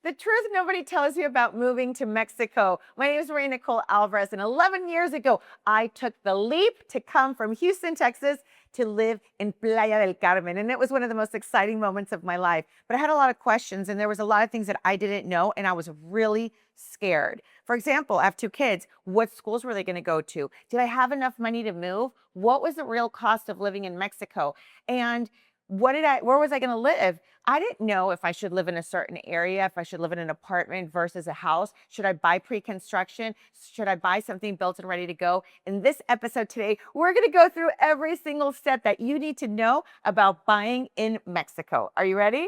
The truth nobody tells you about moving to Mexico. My name is Maria Nicole Alvarez, and 11 years ago, I took the leap to come from Houston, Texas, to live in Playa del Carmen. And it was one of the most exciting moments of my life. But I had a lot of questions, and there was a lot of things that I didn't know, and I was really scared. For example, I have two kids. What schools were they going to go to? Did I have enough money to move? What was the real cost of living in Mexico? And where was I going to live? I didn't know if I should live in a certain area, if I should live in an apartment versus a house. Should I buy pre-construction? Should I buy something built and ready to go? In this episode today, we're going to go through every single step that you need to know about buying in Mexico. Are you ready?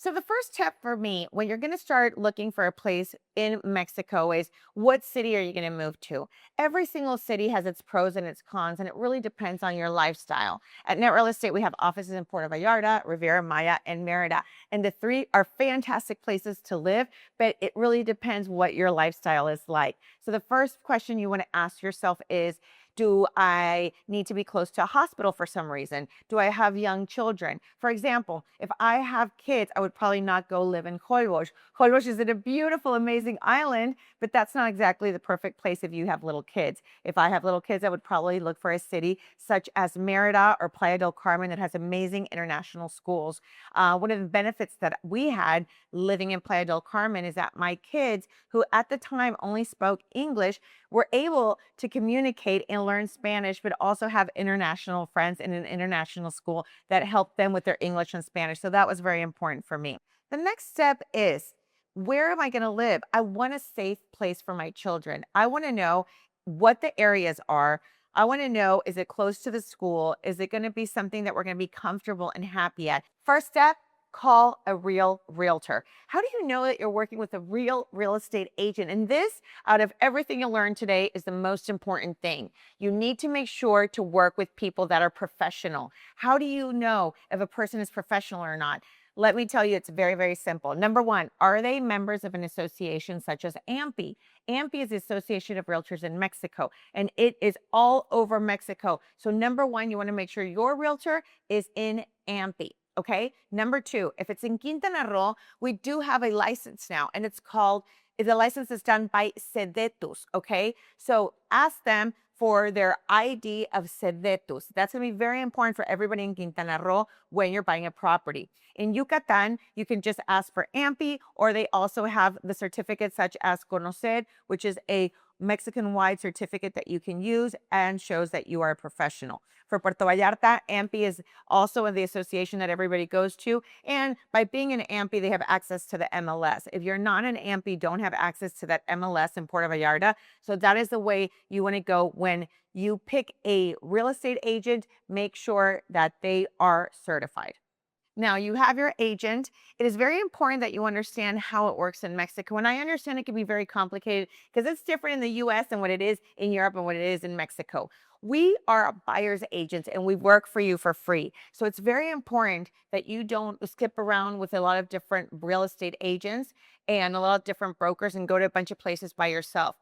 So the first step for me, when you're going to start looking for a place in Mexico, is what city are you going to move to? Every single city has its pros and its cons, and it really depends on your lifestyle. At Net Real Estate, we have offices in Puerto Vallarta, Riviera Maya, and Mérida. And the three are fantastic places to live, but it really depends what your lifestyle is like. So the first question you want to ask yourself is, do I need to be close to a hospital for some reason? Do I have young children? For example, if I have kids, I would probably not go live in Holbox. Holbox is in a beautiful, amazing island, but that's not exactly the perfect place if you have little kids. If I have little kids, I would probably look for a city such as Mérida or Playa del Carmen that has amazing international schools. One of the benefits that we had living in Playa del Carmen is that my kids, who at the time only spoke English, were able to communicate and learn Spanish, but also have international friends in an international school that helped them with their English and Spanish. So that was very important for me. The next step is, where am I going to live? I want a safe place for my children. I want to know what the areas are. I want to know, is it close to the school? Is it going to be something that we're going to be comfortable and happy at? First step, call a real realtor. How do you know that you're working with a real estate agent? And this, out of everything you learned today, is the most important thing. You need to make sure to work with people that are professional. How do you know if a person is professional or not? Let me tell you, it's very, very simple. Number one, are they members of an association such as AMPI? AMPI is the Association of Realtors in Mexico, and it is all over Mexico. So number one, you want to make sure your realtor is in AMPI. Okay. Number two, if it's in Quintana Roo, we do have a license now, and it's called, the license is done by Sedetus. Okay. So ask them for their ID of Sedetus. That's going to be very important for everybody in Quintana Roo when you're buying a property. In Yucatan, you can just ask for AMPI, or they also have the certificates such as Conocer, which is a Mexican-wide certificate that you can use and shows that you are a professional. For Puerto Vallarta, AMPI is also in the association that everybody goes to. And by being an AMPI, they have access to the MLS. If you're not an AMPI, don't have access to that MLS in Puerto Vallarta. So that is the way you want to go when you pick a real estate agent. Make sure that they are certified. Now you have your agent. It is very important that you understand how it works in Mexico. And I understand it can be very complicated because it's different in the US than what it is in Europe and what it is in Mexico. We are buyer's agents and we work for you for free. So it's very important that you don't skip around with a lot of different real estate agents and a lot of different brokers and go to a bunch of places by yourself.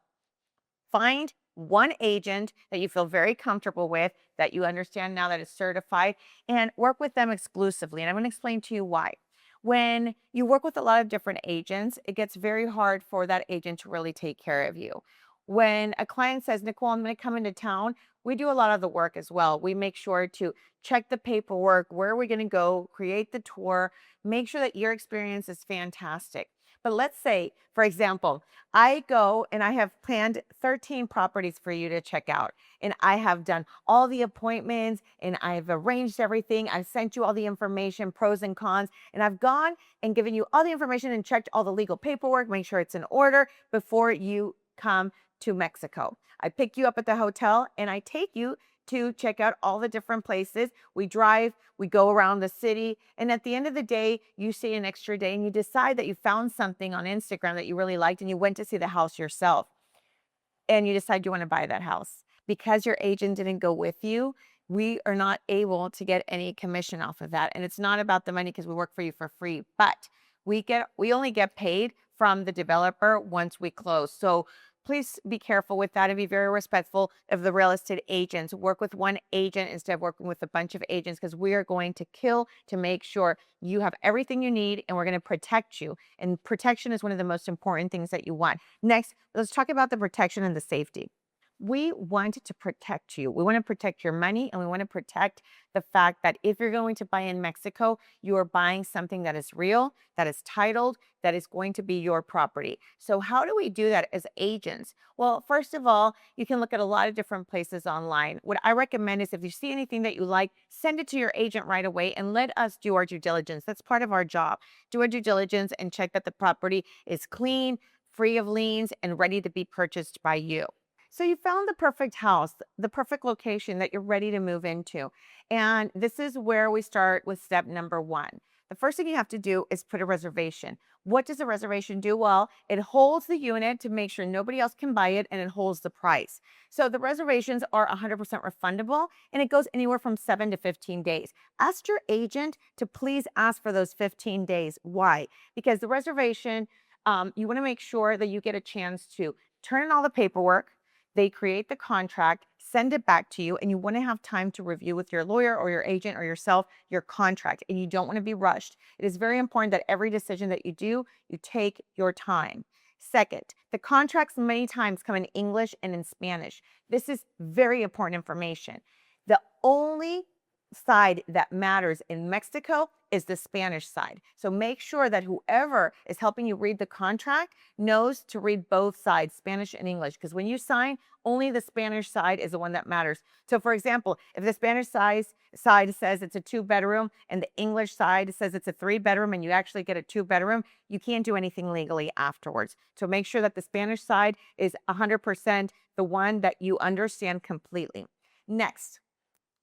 Find one agent that you feel very comfortable with, that you understand now that is certified, and work with them exclusively. And I'm going to explain to you why. When you work with a lot of different agents, it gets very hard for that agent to really take care of you. When a client says, Nicole, I'm going to come into town, we do a lot of the work as well. We make sure to check the paperwork, where are we going to go, create the tour, make sure that your experience is fantastic. But let's say, for example, I go and I have planned 13 properties for you to check out. And I have done all the appointments and I've arranged everything. I've sent you all the information, pros and cons, and I've gone and given you all the information and checked all the legal paperwork, make sure it's in order before you come to Mexico. I pick you up at the hotel and I take you to check out all the different places. We drive, we go around the city, and at the end of the day, you stay an extra day and you decide that you found something on Instagram that you really liked and you went to see the house yourself and you decide you want to buy that house. Because your agent didn't go with you, we are not able to get any commission off of that. And it's not about the money because we work for you for free, but we only get paid from the developer once we close. So please be careful with that and be very respectful of the real estate agents. Work with one agent instead of working with a bunch of agents, because we are going to kill to make sure you have everything you need, and we're going to protect you. And protection is one of the most important things that you want. Next, let's talk about the protection and the safety. We want to protect you. We want to protect your money, and we want to protect the fact that if you're going to buy in Mexico, you are buying something that is real, that is titled, that is going to be your property. So how do we do that as agents? Well, first of all, you can look at a lot of different places online. What I recommend is if you see anything that you like, send it to your agent right away and let us do our due diligence. That's part of our job. Do our due diligence and check that the property is clean, free of liens, and ready to be purchased by you. So you found the perfect house, the perfect location that you're ready to move into. And this is where we start with step number one. The first thing you have to do is put a reservation. What does a reservation do? Well, it holds the unit to make sure nobody else can buy it, and it holds the price. So the reservations are 100% refundable, and it goes anywhere from 7 to 15 days. Ask your agent to please ask for those 15 days. Why? Because the reservation, you want to make sure that you get a chance to turn in all the paperwork. They create the contract, send it back to you, and you want to have time to review with your lawyer or your agent or yourself your contract, and you don't want to be rushed. It is very important that every decision that you do, you take your time. Second, the contracts many times come in English and in Spanish. This is very important information. The only side that matters in Mexico is the Spanish side. So make sure that whoever is helping you read the contract knows to read both sides, Spanish and English, because when you sign, only the Spanish side is the one that matters. So for example, if the Spanish side says it's a 2-bedroom and the English side says it's a 3-bedroom and you actually get a 2-bedroom, you can't do anything legally afterwards. So make sure that the Spanish side is 100% the one that you understand completely. Next,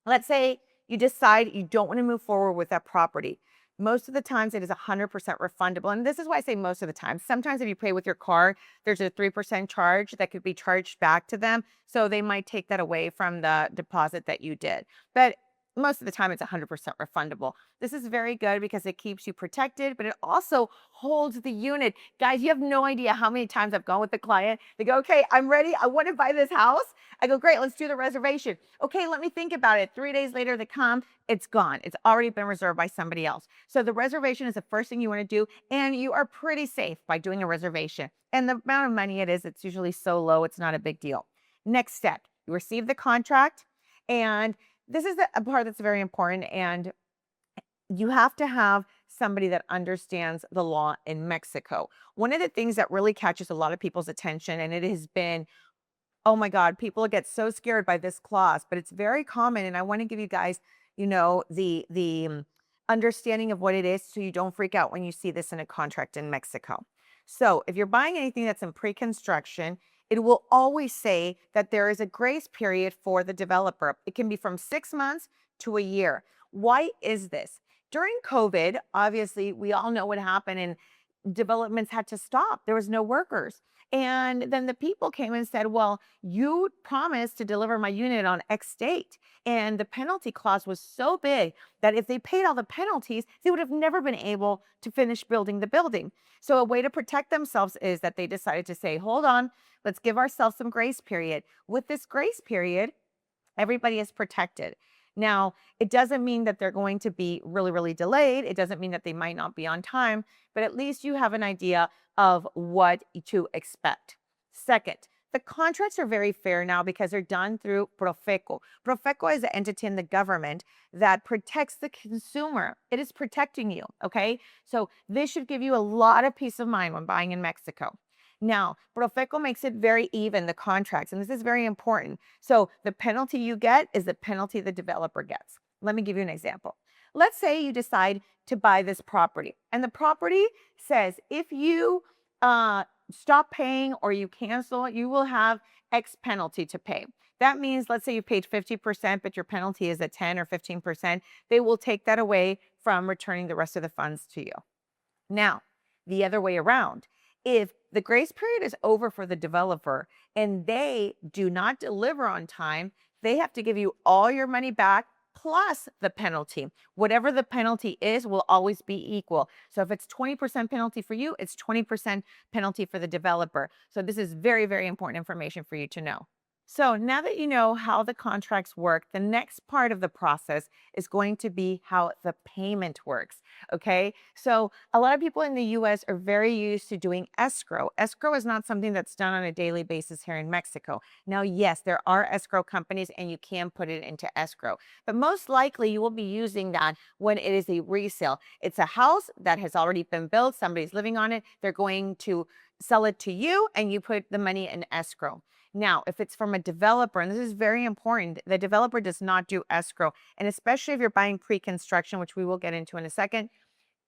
let's say you decide you don't want to move forward with that property. Most of the times it is 100% refundable. And this is why I say most of the time. Sometimes if you pay with your card, there's a 3% charge that could be charged back to them. So they might take that away from the deposit that you did. But most of the time it's 100% refundable. This is very good because it keeps you protected, but it also holds the unit. Guys, you have no idea how many times I've gone with the client. They go, okay, I'm ready. I want to buy this house. I go, great, let's do the reservation. Okay, let me think about it. 3 days later, they come, it's gone. It's already been reserved by somebody else. So the reservation is the first thing you want to do, and you are pretty safe by doing a reservation. And the amount of money it is, it's usually so low, it's not a big deal. Next step, you receive the contract, and this is a part that's very important, and you have to have somebody that understands the law in Mexico. One of the things that really catches a lot of people's attention, and it has been, oh my God, people get so scared by this clause, but it's very common. And I want to give you guys, the understanding of what it is so you don't freak out when you see this in a contract in Mexico. So if you're buying anything that's in pre-construction, it will always say that there is a grace period for the developer. It can be from 6 months to a year. Why is this? During COVID, obviously, we all know what happened, and developments had to stop. There was no workers. And then the people came and said, well, you promised to deliver my unit on X date. And the penalty clause was so big that if they paid all the penalties, they would have never been able to finish building the building. So a way to protect themselves is that they decided to say, hold on, let's give ourselves some grace period. With this grace period, everybody is protected. Now, it doesn't mean that they're going to be really, really delayed. It doesn't mean that they might not be on time, but at least you have an idea of what to expect. Second, the contracts are very fair now because they're done through Profeco. Profeco is an entity in the government that protects the consumer. It is protecting you, okay? So this should give you a lot of peace of mind when buying in Mexico. Now, Profeco makes it very even, the contracts, and this is very important. So the penalty you get is the penalty the developer gets. Let me give you an example. Let's say you decide to buy this property, and the property says if you stop paying or you cancel, you will have X penalty to pay. That means, let's say you paid 50%, but your penalty is at 10 or 15%. They will take that away from returning the rest of the funds to you. Now, the other way around, if the grace period is over for the developer and they do not deliver on time, they have to give you all your money back plus the penalty. Whatever the penalty is will always be equal. So if it's 20% penalty for you, it's 20% penalty for the developer. So this is very, very important information for you to know. So now that you know how the contracts work, the next part of the process is going to be how the payment works. Okay. So a lot of people in the US are very used to doing escrow. Escrow is not something that's done on a daily basis here in Mexico. Now, yes, there are escrow companies and you can put it into escrow, but most likely you will be using that when it is a resale. It's a house that has already been built, somebody's living on it, they're going to sell it to you and you put the money in escrow. Now, if it's from a developer, and this is very important, the developer does not do escrow. And especially if you're buying pre-construction, which we will get into in a second,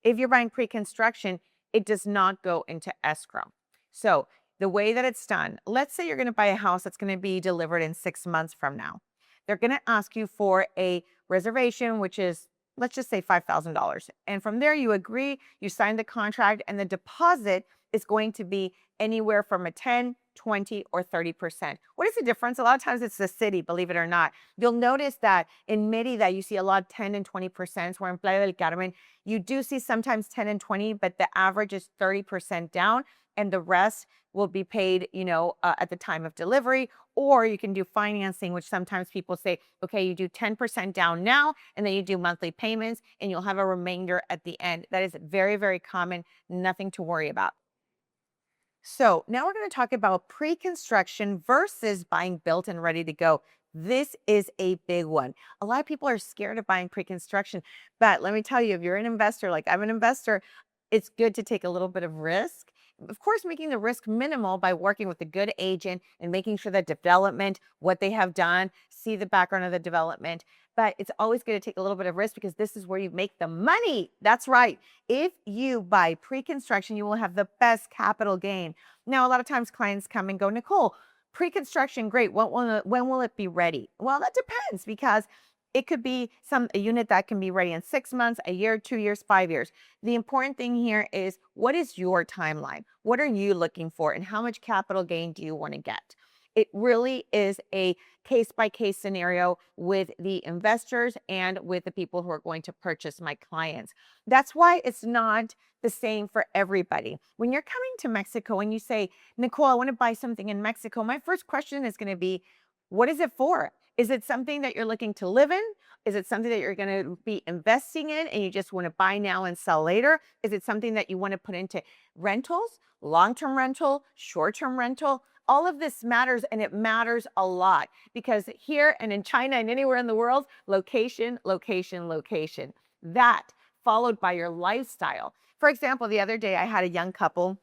if you're buying pre-construction, it does not go into escrow. So the way that it's done, let's say you're going to buy a house that's going to be delivered in 6 months from now. They're going to ask you for a reservation, which is, let's just say $5,000. And from there, you agree, you sign the contract, and the deposit is going to be anywhere from a 10, 20, or 30%. What is the difference? A lot of times it's the city, believe it or not. You'll notice that in Mérida, you see a lot of 10 and 20%, where in Playa del Carmen, you do see sometimes 10 and 20, but the average is 30% down, and the rest will be paid, at the time of delivery. Or you can do financing, which sometimes people say, okay, you do 10% down now, and then you do monthly payments, and you'll have a remainder at the end. That is very, very common, nothing to worry about. So now we're going to talk about pre-construction versus buying built and ready to go. This is a big one. A lot of people are scared of buying pre-construction, but let me tell you, if you're an investor, like I'm an investor, it's good to take a little bit of risk. Of course, making the risk minimal by working with a good agent and making sure that development, what they have done, see the background of the development. But it's always going to take a little bit of risk because this is where you make the money. That's right. If you buy pre-construction, you will have the best capital gain. Now, a lot of times clients come and go, Nicole, pre-construction, great. When will it be ready? Well, that depends because it could be a unit that can be ready in 6 months, a year, 2 years, 5 years. The important thing here is what is your timeline? What are you looking for? And how much capital gain do you want to get? It really is a case by case scenario with the investors and with the people who are going to purchase, my clients. That's why it's not the same for everybody. When you're coming to Mexico and you say, Nicole, I want to buy something in Mexico, my first question is going to be, what is it for? Is it something that you're looking to live in? Is it something that you're going to be investing in and you just want to buy now and sell later? Is it something that you want to put into rentals, long-term rental, short-term rental? All of this matters, and it matters a lot because here and in China and anywhere in the world, location, location, location. That followed by your lifestyle. For example, the other day I had a young couple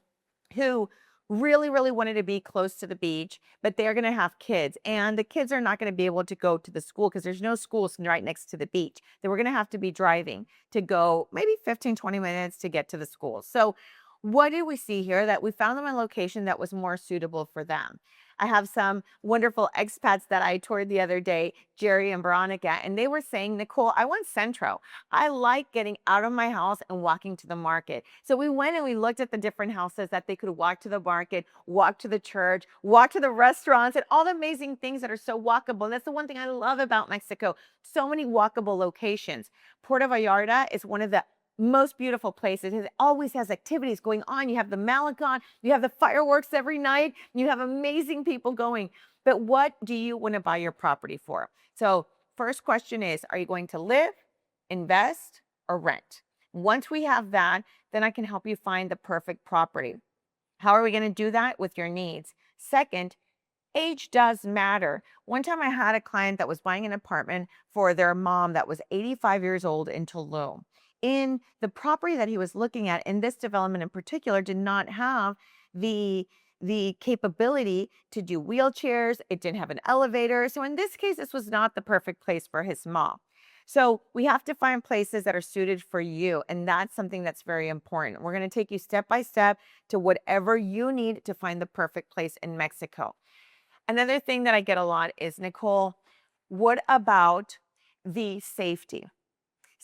who really, really wanted to be close to the beach, but they're going to have kids, and the kids are not going to be able to go to the school because there's no schools right next to the beach. They were going to have to be driving to go maybe 15, 20 minutes to get to the school. So what did we see here? That we found them a location that was more suitable for them. I have some wonderful expats that I toured the other day, Jerry and Veronica, and they were saying, Nicole, I want Centro. I like getting out of my house and walking to the market. So we went and we looked at the different houses that they could walk to the market, walk to the church, walk to the restaurants, and all the amazing things that are so walkable. And that's the one thing I love about Mexico. So many walkable locations. Puerto Vallarta is one of the most beautiful places. It always has activities going on. You have the Malecon, you have the fireworks every night, you have amazing people going. But what do you want to buy your property for? So first question is, are you going to live, invest, or rent? Once we have that, then I can help you find the perfect property. How are we going to do that? With your needs. Second, age does matter. One time I had a client that was buying an apartment for their mom that was 85 years old in Tulum. In the property that he was looking at, in this development in particular, did not have the capability to do wheelchairs. It didn't have an elevator. So in this case, this was not the perfect place for his mom. So we have to find places that are suited for you. And that's something that's very important. We're going to take you step by step to whatever you need to find the perfect place in Mexico. Another thing that I get a lot is, Nicole, what about the safety?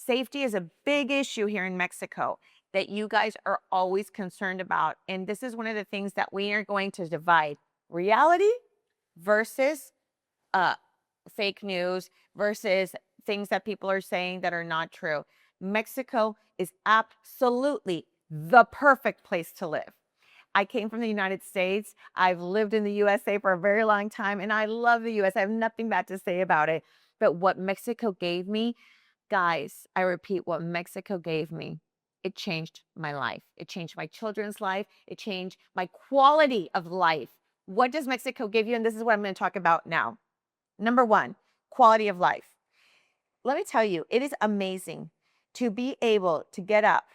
Safety is a big issue here in Mexico that you guys are always concerned about. And this is one of the things that we are going to divide: reality versus fake news versus things that people are saying that are not true. Mexico is absolutely the perfect place to live. I came from the United States. I've lived in the USA for a very long time, and I love the US. I have nothing bad to say about it. But what Mexico gave me, guys, I repeat, what Mexico gave me, it changed my life. It changed my children's life. It changed my quality of life. What does Mexico give you? And this is what I'm going to talk about now. Number one, quality of life. Let me tell you, it is amazing to be able to get up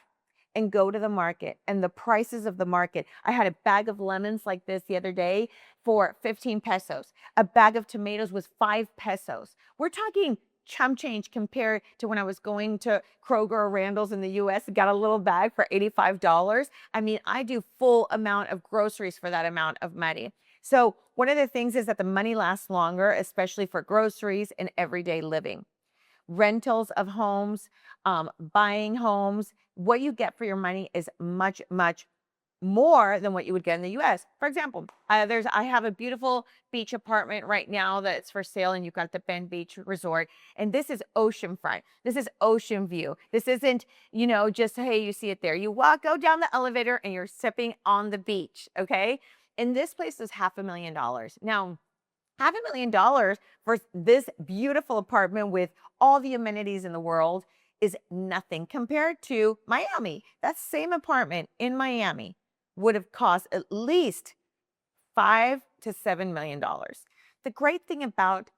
and go to the market and the prices of the market. I had a bag of lemons like this the other day for 15 pesos. A bag of tomatoes was 5 pesos. We're talking chump change compared to when I was going to Kroger or Randall's in the US and got a little bag for $85. I mean, I do full amount of groceries for that amount of money. So one of the things is that the money lasts longer, especially for groceries and everyday living. Rentals of homes, buying homes, what you get for your money is much, much more than what you would get in the US. For example, I have a beautiful beach apartment right now that's for sale, and you've got the Bend Beach Resort. And this is oceanfront. This is ocean view. This isn't, just, hey, you see it there. You go down the elevator and you're sipping on the beach, okay? And this place is $500,000. Now, $500,000 for this beautiful apartment with all the amenities in the world is nothing compared to Miami. That same apartment in Miami would have cost at least $5 to $7 million. The great thing about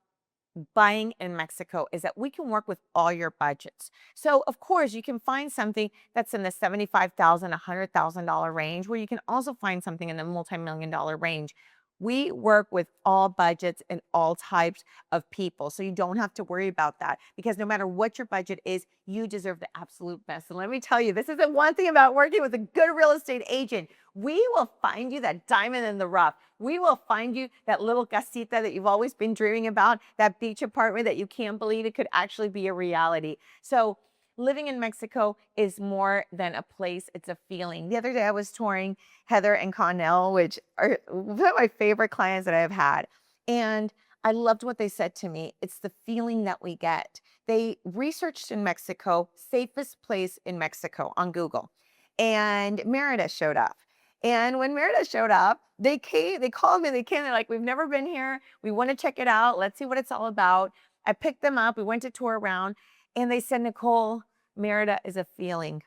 buying in Mexico is that we can work with all your budgets. So of course you can find something that's in the $75,000, $100,000 range, where you can also find something in the multi-million-dollar range. We work with all budgets and all types of people. So you don't have to worry about that, because no matter what your budget is, you deserve the absolute best. And let me tell you, this is the one thing about working with a good real estate agent. We will find you that diamond in the rough. We will find you that little casita that you've always been dreaming about, that beach apartment that you can't believe it could actually be a reality. So living in Mexico is more than a place, it's a feeling. The other day I was touring Heather and Connell, which are one of my favorite clients that I've had. And I loved what they said to me. It's the feeling that we get. They researched in Mexico, safest place in Mexico on Google. And Mérida showed up. And when Mérida showed up, they called me, they're like, we've never been here. We want to check it out. Let's see what it's all about. I picked them up. We went to tour around, and they said, Nicole, Mérida is a feeling.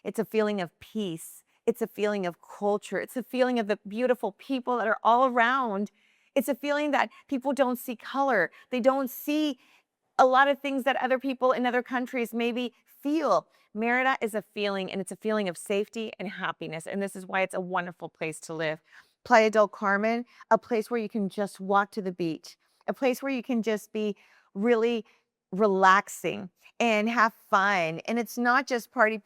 It's a feeling of peace. It's a feeling of culture. It's a feeling of the beautiful people that are all around. It's a feeling that people don't see color. They don't see a lot of things that other people in other countries maybe feel. Mérida is a feeling, and it's a feeling of safety and happiness. And this is why it's a wonderful place to live. Playa del Carmen, a place where you can just walk to the beach, a place where you can just be really relaxing and have fun. And it's not just party.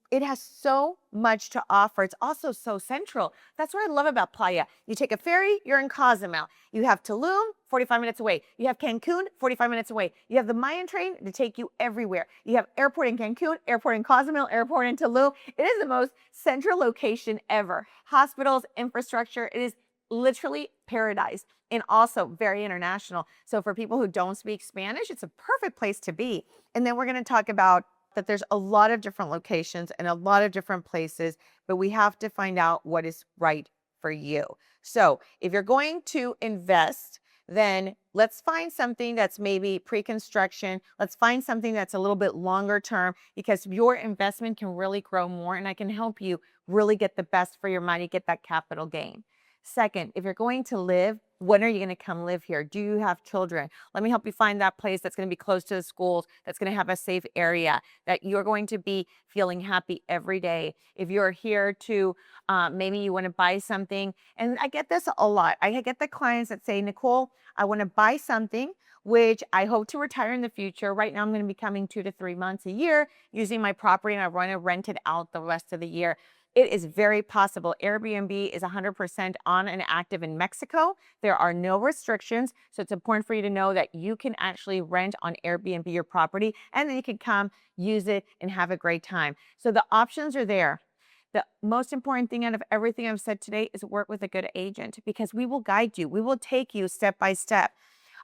It has so much to offer. It's also so central. That's what I love about Playa. You take a ferry, you're in Cozumel. You have Tulum, 45 minutes away. You have Cancun, 45 minutes away. You have the Mayan train to take you everywhere. You have airport in Cancun, airport in Cozumel, airport in Tulum. It is the most central location ever. Hospitals, infrastructure, it is literally paradise, and also very international. So for people who don't speak Spanish, it's a perfect place to be. And then we're going to talk about that there's a lot of different locations and a lot of different places, but we have to find out what is right for you. So if you're going to invest, then let's find something that's maybe pre-construction. Let's find something that's a little bit longer term, because your investment can really grow more, and I can help you really get the best for your money, get that capital gain. Second, if you're going to live, when are you going to come live here? Do you have children? Let me help you find that place that's going to be close to the schools, that's going to have a safe area, that you're going to be feeling happy every day. If you're here to, maybe you want to buy something, and I get this a lot. I get the clients that say, Nicole, I want to buy something which I hope to retire in the future. Right now, I'm going to be coming 2 to 3 months a year using my property, and I want to rent it out the rest of the year. It is very possible. Airbnb is 100% on and active in Mexico. There are no restrictions. So it's important for you to know that you can actually rent on Airbnb your property, and then you can come use it and have a great time. So the options are there. The most important thing out of everything I've said today is work with a good agent, because we will guide you. We will take you step by step.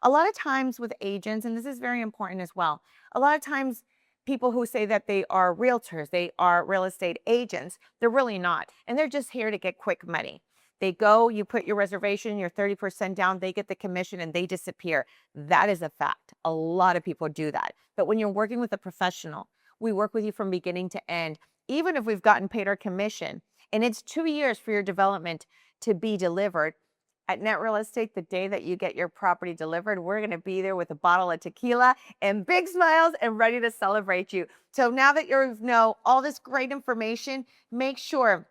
A lot of times with agents, and this is very important as well, a lot of times people who say that they are realtors, they are real estate agents, they're really not. And they're just here to get quick money. They go, you put your reservation, your 30% down, they get the commission and they disappear. That is a fact. A lot of people do that. But when you're working with a professional, we work with you from beginning to end. Even if we've gotten paid our commission and it's 2 years for your development to be delivered, at Net Real Estate, the day that you get your property delivered, we're going to be there with a bottle of tequila and big smiles and ready to celebrate you. So now that you know all this great information, make sure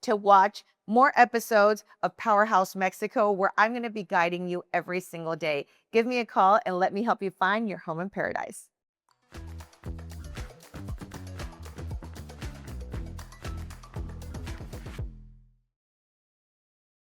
to watch more episodes of Powerhouse Mexico, where I'm going to be guiding you every single day. Give me a call and let me help you find your home in paradise.